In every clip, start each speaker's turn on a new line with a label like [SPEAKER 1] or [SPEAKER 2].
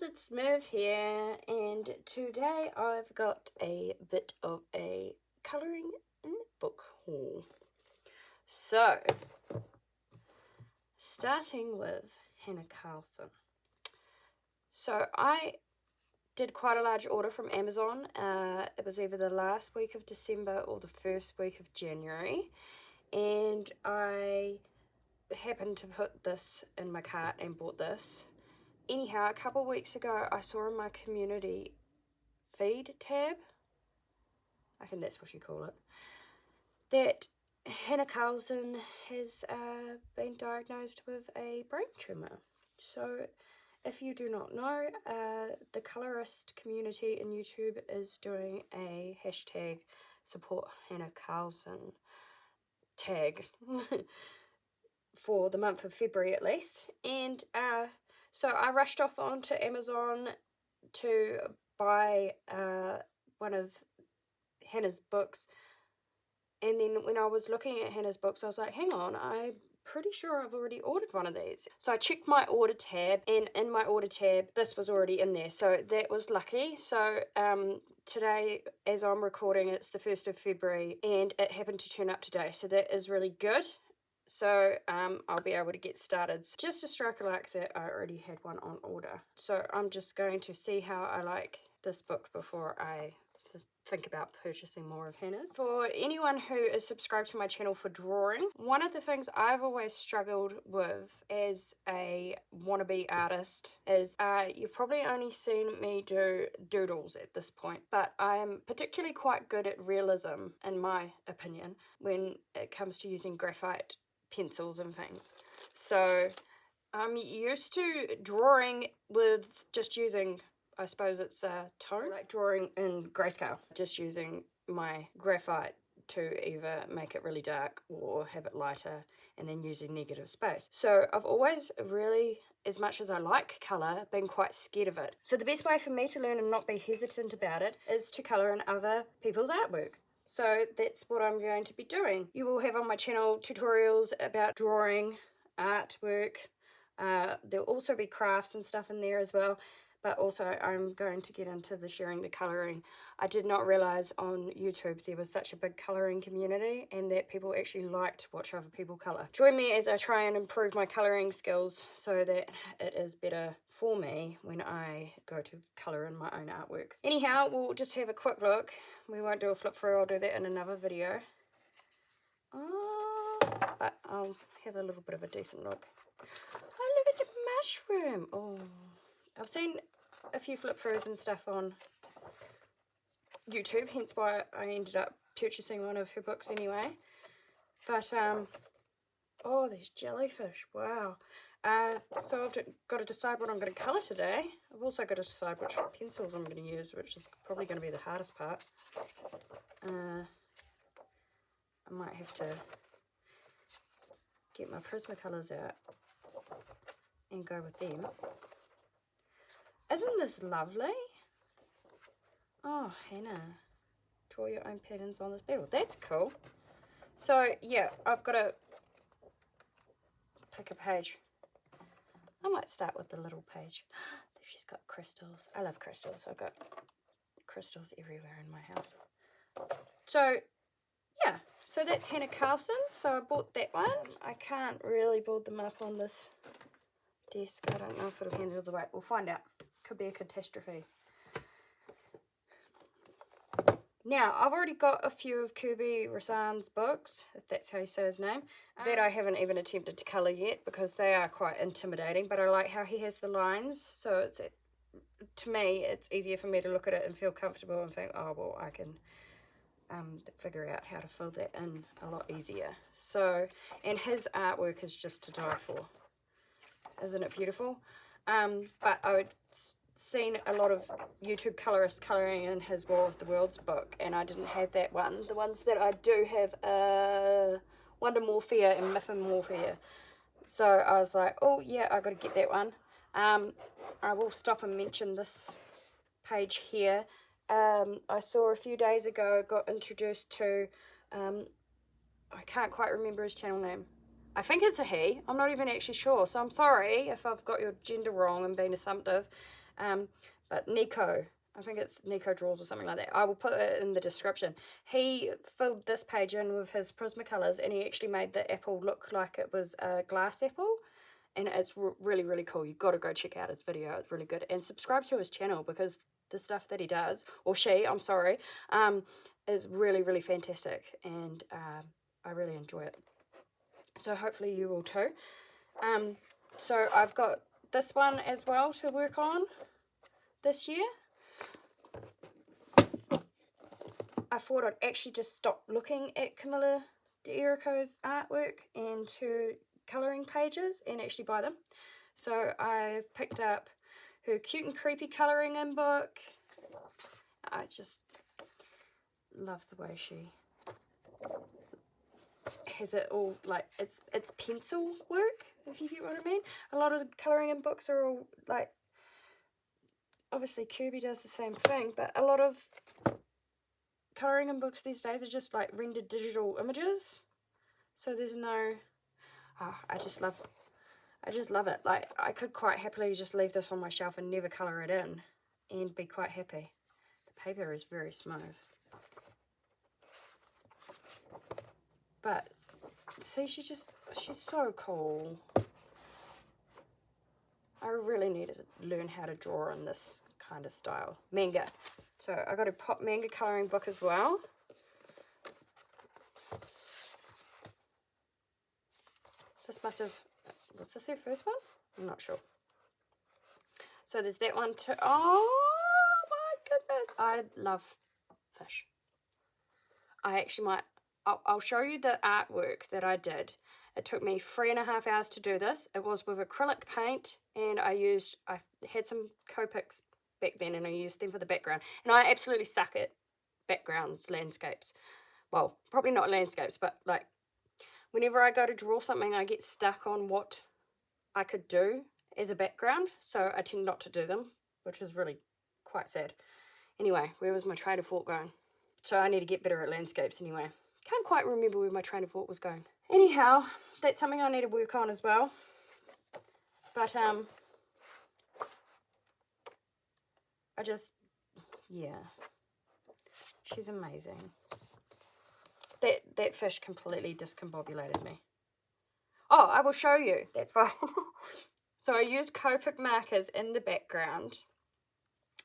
[SPEAKER 1] it's Smurf here, and today I've got a bit of a colouring in book haul. So, starting with Hanna Karlzon. So I did quite a large order from Amazon. It was either the last week of December or the first week of January, and I happened to put this in my cart and bought this. Anyhow, a couple of weeks ago, I saw in my community feed tab, I think that's what you call it, that Hanna Karlzon has been diagnosed with a brain tumour. So, if you do not know, the colorist community in YouTube is doing a hashtag support Hanna Karlzon tag for the month of February at least, and so I rushed off onto Amazon to buy one of Hanna's books, and then when I was looking at Hanna's books I was like, hang on, I'm pretty sure I've already ordered one of these. So I checked my order tab, and in my order tab this was already in there, so that was lucky. So today, as I'm recording, it's the 1st of February and it happened to turn up today, so that is really good. So I'll be able to get started. So just a stroke of luck that I already had one on order. So I'm just going to see how I like this book before I think about purchasing more of Hanna's. For anyone who is subscribed to my channel for drawing, one of the things I've always struggled with as a wannabe artist is you've probably only seen me do doodles at this point, but I'm particularly quite good at realism, in my opinion, when it comes to using graphite pencils and things. So I'm used to drawing with just using, I suppose it's tone, like drawing in grayscale, just using my graphite to either make it really dark or have it lighter, and then using negative space. So I've always really, as much as I like colour, been quite scared of it. So the best way for me to learn and not be hesitant about it is to colour in other people's artwork. So that's what I'm going to be doing. You will have on my channel tutorials about drawing, artwork. There'll also be crafts and stuff in there as well. But also I'm going to get into the sharing the colouring. I did not realise on YouTube there was such a big colouring community and that people actually like to watch other people colour. Join me as I try and improve my colouring skills so that it is better for me when I go to colour in my own artwork. Anyhow, we'll just have a quick look. We won't do a flip through, I'll do that in another video. But I'll have a little bit of a decent look. Oh, look at the mushroom. Oh, I've seen a few flip throughs and stuff on YouTube, hence why I ended up purchasing one of her books anyway. But, oh, these jellyfish, wow. So I've got to decide what I'm going to colour today. I've also got to decide which pencils I'm going to use, which is probably going to be the hardest part. I might have to get my Prismacolors out and go with them. Isn't this lovely? Oh, Hanna, draw your own patterns on this bevel. That's cool. So, yeah, I've got to pick a page. I might start with the little page. She's got crystals. I love crystals. I've got crystals everywhere in my house. So, yeah, so that's Hanna Karlzon. So I bought that one. I can't really build them up on this desk. I don't know if it'll handle the weight. We'll find out. Could be a catastrophe. Now, I've already got a few of Kirby Rosanes' books, if that's how you say his name, that I haven't even attempted to colour yet because they are quite intimidating, but I like how he has the lines, so it's, to me, it's easier for me to look at it and feel comfortable and think, oh, well, I can figure out how to fill that in a lot easier. So, and his artwork is just to die for. Isn't it beautiful? But I would seen a lot of YouTube colorists colouring in his War of the Worlds book, and I didn't have that one. The ones that I do have Wonder Morphia and Mythomorphia. So I was like, oh yeah, I got to get that one. I will stop and mention this page here. I saw a few days ago, got introduced to, I can't quite remember his channel name. I think it's a he. I'm not even actually sure, so I'm sorry if I've got your gender wrong and been assumptive. But Neko, I think it's Neko Draws or something like that. I will put it in the description. He filled this page in with his Prismacolors, and he actually made the apple look like it was a glass apple. And it's really, really cool. You've got to go check out his video. It's really good. And subscribe to his channel, because the stuff that he does, or she, I'm sorry, is really, really fantastic. And I really enjoy it. So hopefully you will too. So I've got this one as well to work on this year. I thought I'd actually just stop looking at Camilla D'Erico's artwork and her colouring pages and actually buy them. So I've picked up her Cute and Creepy colouring in book. I just love the way she has it all, like, it's pencil work, if you get what I mean. A lot of the colouring in books are all like, obviously Kirby does the same thing, but a lot of colouring in books these days are just like rendered digital images. So there's no, I just love it. Like, I could quite happily just leave this on my shelf and never colour it in and be quite happy. The paper is very smooth. But see, she's so cool. I really need to learn how to draw in this kind of style. Manga. So I got a pop manga colouring book as well. This must have, was this her first one? I'm not sure. So there's that one too. Oh my goodness. I love fish. I actually might, I'll show you the artwork that I did. It took me 3.5 hours to do this. It was with acrylic paint, and I had some Copics back then, and I used them for the background. And I absolutely suck at backgrounds, landscapes. Well, probably not landscapes, but like whenever I go to draw something, I get stuck on what I could do as a background, so I tend not to do them, which is really quite sad. Anyway, where was my train of thought going? So I need to get better at landscapes anyway. Can't quite remember where my train of thought was going. Anyhow, that's something I need to work on as well. But I just, yeah, she's amazing. That fish completely discombobulated me. Oh, I will show you. That's why. So I used Copic markers in the background.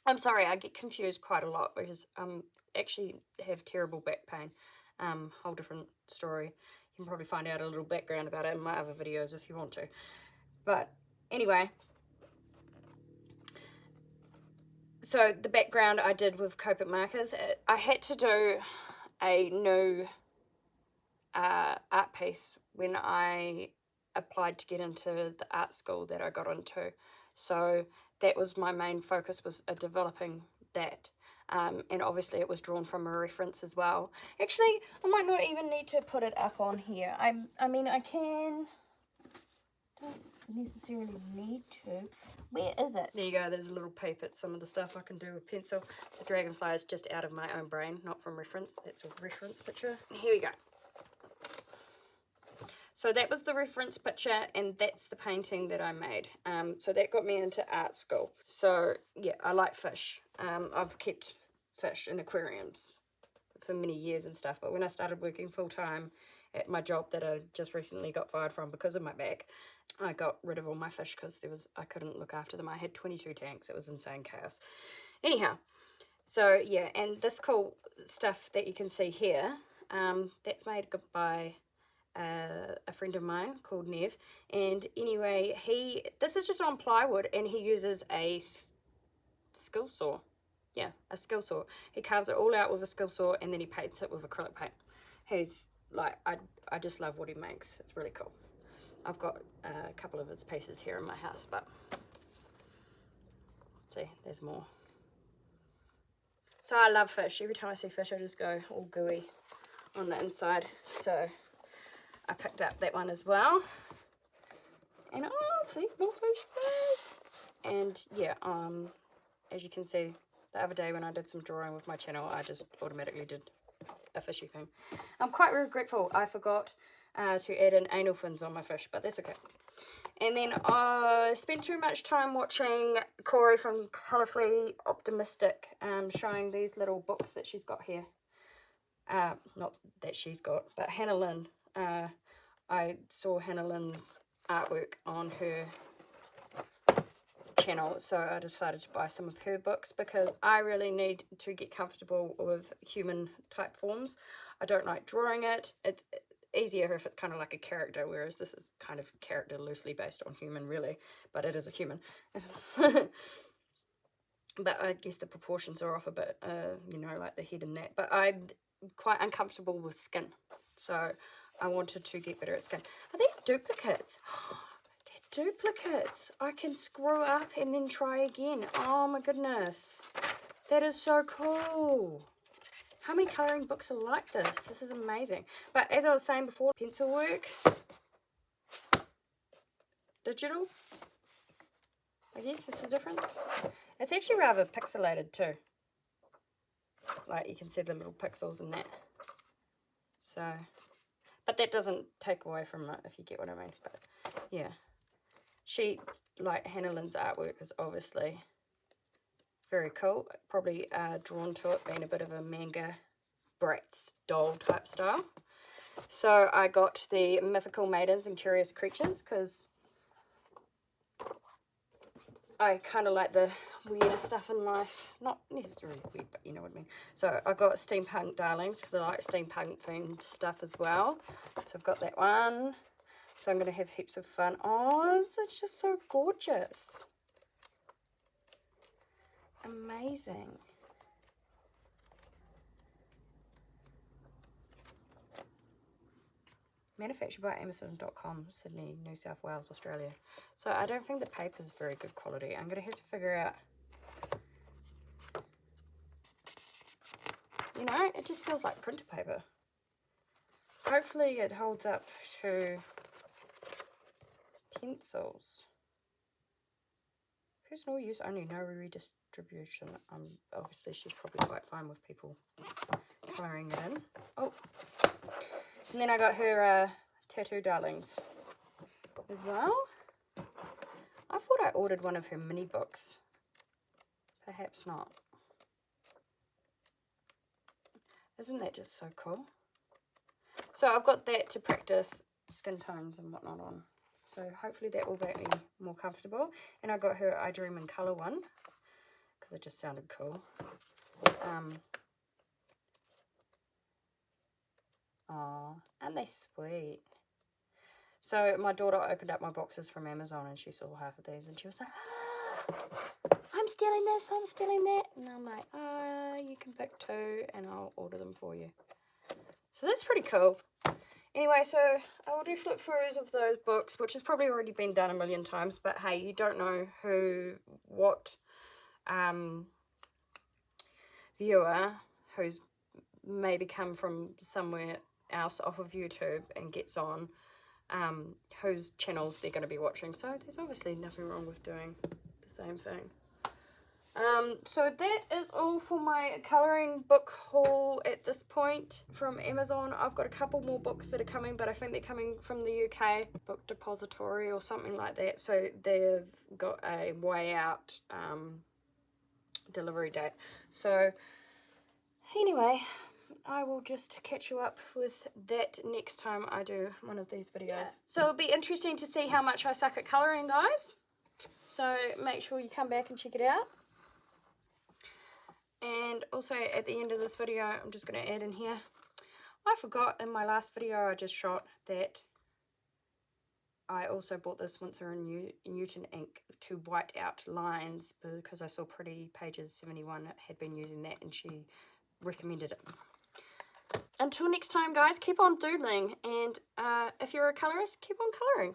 [SPEAKER 1] I'm sorry, I get confused quite a lot because actually have terrible back pain. Whole different story. You can probably find out a little background about it in my other videos if you want to. But anyway, so the background I did with Copic markers. I had to do a new art piece when I applied to get into the art school that I got into. So that was my main focus, was developing that. And obviously it was drawn from a reference as well. Actually, I might not even need to put it up on here. I mean, I can. Don't necessarily need to. Where is it? There you go. There's a little peep at some of the stuff I can do with pencil. The dragonfly is just out of my own brain, not from reference. That's a reference picture. Here we go. So that was the reference picture, and that's the painting that I made. So that got me into art school. So yeah, I like fish. I've kept fish in aquariums for many years and stuff, but when I started working full-time at my job that I just recently got fired from because of my back, I got rid of all my fish because I couldn't look after them. I had 22 tanks. It was insane chaos. Anyhow, so yeah, and this cool stuff that you can see here, that's made by a friend of mine called Nev. And anyway, this is just on plywood, and he uses a skill saw. Yeah, a skill saw. He carves it all out with a skill saw, and then he paints it with acrylic paint. He's like, I just love what he makes. It's really cool. I've got a couple of his pieces here in my house, but see, there's more. So I love fish. Every time I see fish, I just go all gooey on the inside. So I picked up that one as well. And oh, see, more fish. And yeah, as you can see, the other day when I did some drawing with my channel, I just automatically did a fishy thing. I'm quite regretful. I forgot to add in anal fins on my fish, but that's okay. And then I spent too much time watching Kori from Colourfully Optimistic, showing these little books that she's got here. Not that she's got, but Hanna Lynn. I saw Hanna Lynn's artwork on her channel, so I decided to buy some of her books because I really need to get comfortable with human type forms. I don't like drawing it. It's easier if it's kind of like a character, whereas this is kind of character loosely based on human, really, but it is a human. But I guess the proportions are off a bit, you know, like the head and that. But I'm quite uncomfortable with skin, so I wanted to get better at skin. Are these duplicates? They're duplicates. I can screw up and then try again. Oh my goodness. That is so cool. How many colouring books are like this? This is amazing. But as I was saying before, pencil work, digital, I guess that's the difference. It's actually rather pixelated too. Like you can see the little pixels in that. So, but that doesn't take away from it, if you get what I mean. But yeah, she, like Hanna Lynn's artwork is obviously very cool. Probably drawn to it being a bit of a manga Bratz doll type style. So I got the Mythical Maidens and Curious Creatures because I kind of like the weirder stuff in life. Not necessarily weird, but you know what I mean. So I got Steampunk Darlings because I like steampunk themed stuff as well. So I've got that one. So I'm going to have heaps of fun. Oh, it's just so gorgeous. Amazing. Manufactured by Amazon.com, Sydney, New South Wales, Australia. So I don't think the paper is very good quality. I'm going to have to figure out, you know, it just feels like printer paper. Hopefully it holds up to pencils. Personal use only, no redistribution. Obviously she's probably quite fine with people firing it in. Oh. And then I got her Tattoo Darlings as well. I thought I ordered one of her mini books. Perhaps not. Isn't that just so cool? So I've got that to practice skin tones and whatnot on. So hopefully that will make me more comfortable. And I got her I Dream in Colour one because it just sounded cool. Oh, aren't they sweet? So my daughter opened up my boxes from Amazon and she saw half of these and she was like, ah, I'm stealing this, I'm stealing that. And I'm like, you can pick two and I'll order them for you. So that's pretty cool. Anyway, so I will do flip throughs of those books, which has probably already been done a million times, but hey, you don't know what viewer who's maybe come from somewhere else off of YouTube and gets on whose channels they're going to be watching. So there's obviously nothing wrong with doing the same thing. So that is all for my colouring book haul at this point from Amazon. I've got a couple more books that are coming, but I think they're coming from the UK Book Depository or something like that. So they've got a way out delivery date. So anyway, I will just catch you up with that next time I do one of these videos. Yeah. So it'll be interesting to see how much I suck at colouring, guys. So make sure you come back and check it out. And also at the end of this video, I'm just going to add in here, I forgot in my last video I just shot that I also bought this Winsor & Newton ink to white out lines because I saw Pretty Pages 71 had been using that and she recommended it. Until next time, guys, keep on doodling, and if you're a colorist, keep on coloring.